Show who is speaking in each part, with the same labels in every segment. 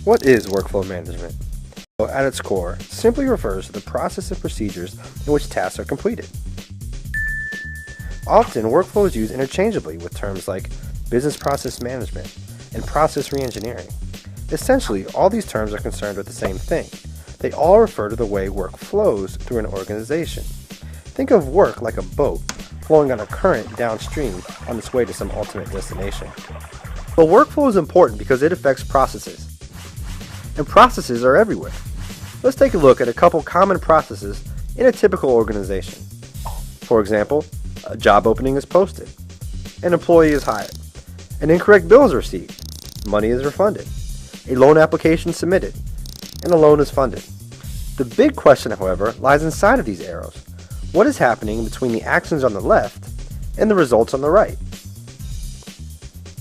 Speaker 1: What is workflow management? Well, at its core, it simply refers to the process and procedures in which tasks are completed. Often, workflow is used interchangeably with terms like business process management and process reengineering. Essentially, all these terms are concerned with the same thing. They all refer to the way work flows through an organization. Think of work like a boat flowing on a current downstream on its way to some ultimate destination. But workflow is important because it affects processes. And processes are everywhere. Let's take a look at a couple common processes in a typical organization. For example, a job opening is posted. An employee is hired. An incorrect bill is received. Money is refunded. A loan application submitted. And a loan is funded. The big question, however, lies inside of these arrows. What is happening between the actions on the left and the results on the right?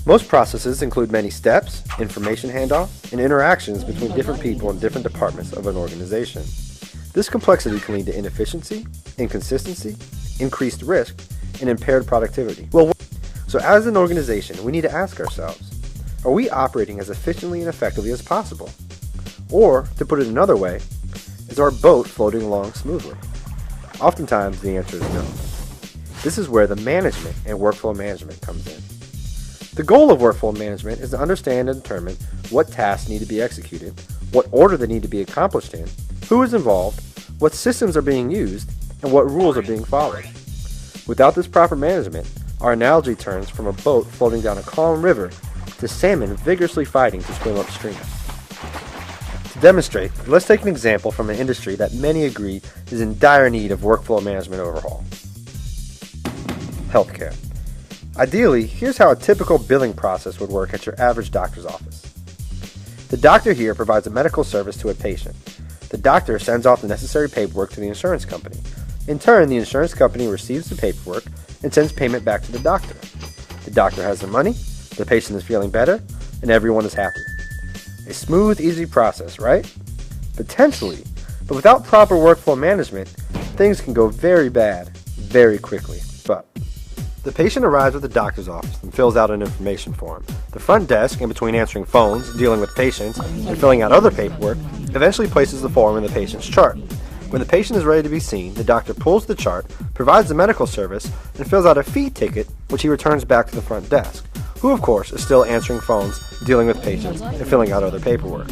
Speaker 1: Most processes include many steps, information handoffs, and interactions between different people in different departments of an organization. This complexity can lead to inefficiency, inconsistency, increased risk, and impaired productivity. So as an organization, we need to ask ourselves, are we operating as efficiently and effectively as possible? Or, to put it another way, is our boat floating along smoothly? Oftentimes, the answer is no. This is where the management and workflow management comes in. The goal of workflow management is to understand and determine what tasks need to be executed, what order they need to be accomplished in, who is involved, what systems are being used, and what rules are being followed. Without this proper management, our analogy turns from a boat floating down a calm river to salmon vigorously fighting to swim upstream. To demonstrate, let's take an example from an industry that many agree is in dire need of workflow management overhaul. Healthcare. Ideally, here's how a typical billing process would work at your average doctor's office. The doctor here provides a medical service to a patient. The doctor sends off the necessary paperwork to the insurance company. In turn, the insurance company receives the paperwork and sends payment back to the doctor. The doctor has the money, the patient is feeling better, and everyone is happy. A smooth, easy process, right? Potentially, but without proper workflow management, things can go very bad very quickly. But the patient arrives at the doctor's office and fills out an information form. The front desk, in between answering phones, dealing with patients, and filling out other paperwork, eventually places the form in the patient's chart. When the patient is ready to be seen, the doctor pulls the chart, provides the medical service, and fills out a fee ticket, which he returns back to the front desk, who of course is still answering phones, dealing with patients, and filling out other paperwork.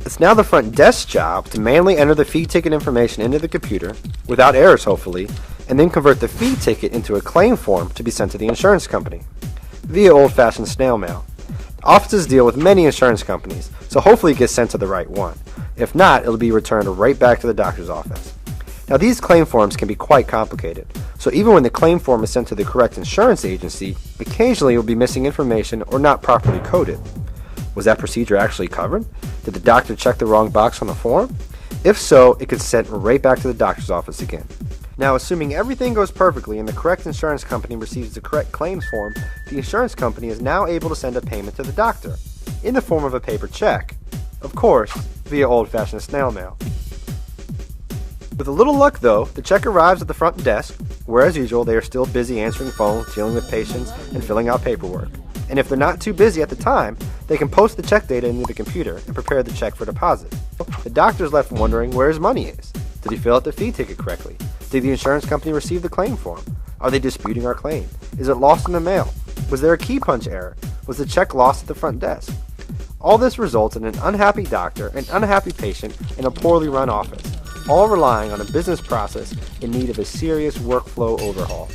Speaker 1: It's now the front desk's job to manually enter the fee ticket information into the computer, without errors hopefully, and then convert the fee ticket into a claim form to be sent to the insurance company, via old-fashioned snail mail. Offices deal with many insurance companies, so hopefully it gets sent to the right one. If not, it'll be returned right back to the doctor's office. Now these claim forms can be quite complicated, so even when the claim form is sent to the correct insurance agency, occasionally it will be missing information or not properly coded. Was that procedure actually covered? Did the doctor check the wrong box on the form? If so, it gets sent right back to the doctor's office again. Now, assuming everything goes perfectly and the correct insurance company receives the correct claims form, the insurance company is now able to send a payment to the doctor, in the form of a paper check. Of course, via old-fashioned snail mail. With a little luck though, the check arrives at the front desk, where as usual they are still busy answering phones, dealing with patients, and filling out paperwork. And if they're not too busy at the time, they can post the check data into the computer and prepare the check for deposit. The doctor is left wondering where his money is. Did he fill out the fee ticket correctly? Did the insurance company receive the claim form? Are they disputing our claim? Is it lost in the mail? Was there a key punch error? Was the check lost at the front desk? All this results in an unhappy doctor, an unhappy patient, and a poorly run office, all relying on a business process in need of a serious workflow overhaul.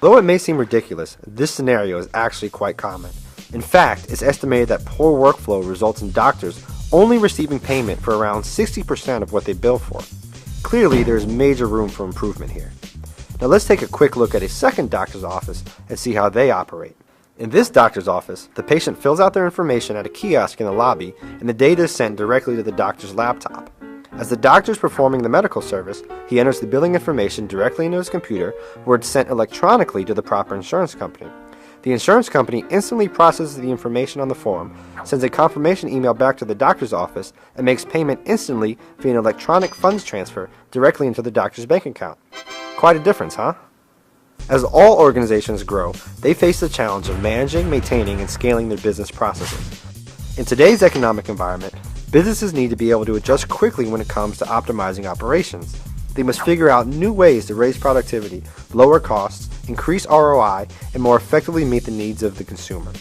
Speaker 1: Though it may seem ridiculous, this scenario is actually quite common. In fact, it's estimated that poor workflow results in doctors only receiving payment for around 60% of what they bill for. Clearly, there is major room for improvement here. Now let's take a quick look at a second doctor's office and see how they operate. In this doctor's office, the patient fills out their information at a kiosk in the lobby and the data is sent directly to the doctor's laptop. As the doctor is performing the medical service, he enters the billing information directly into his computer where it's sent electronically to the proper insurance company. The insurance company instantly processes the information on the form, sends a confirmation email back to the doctor's office, and makes payment instantly via an electronic funds transfer directly into the doctor's bank account. Quite a difference, huh? As all organizations grow, they face the challenge of managing, maintaining, and scaling their business processes. In today's economic environment, businesses need to be able to adjust quickly when it comes to optimizing operations. They must figure out new ways to raise productivity, lower costs, increase ROI, and more effectively meet the needs of the consumer.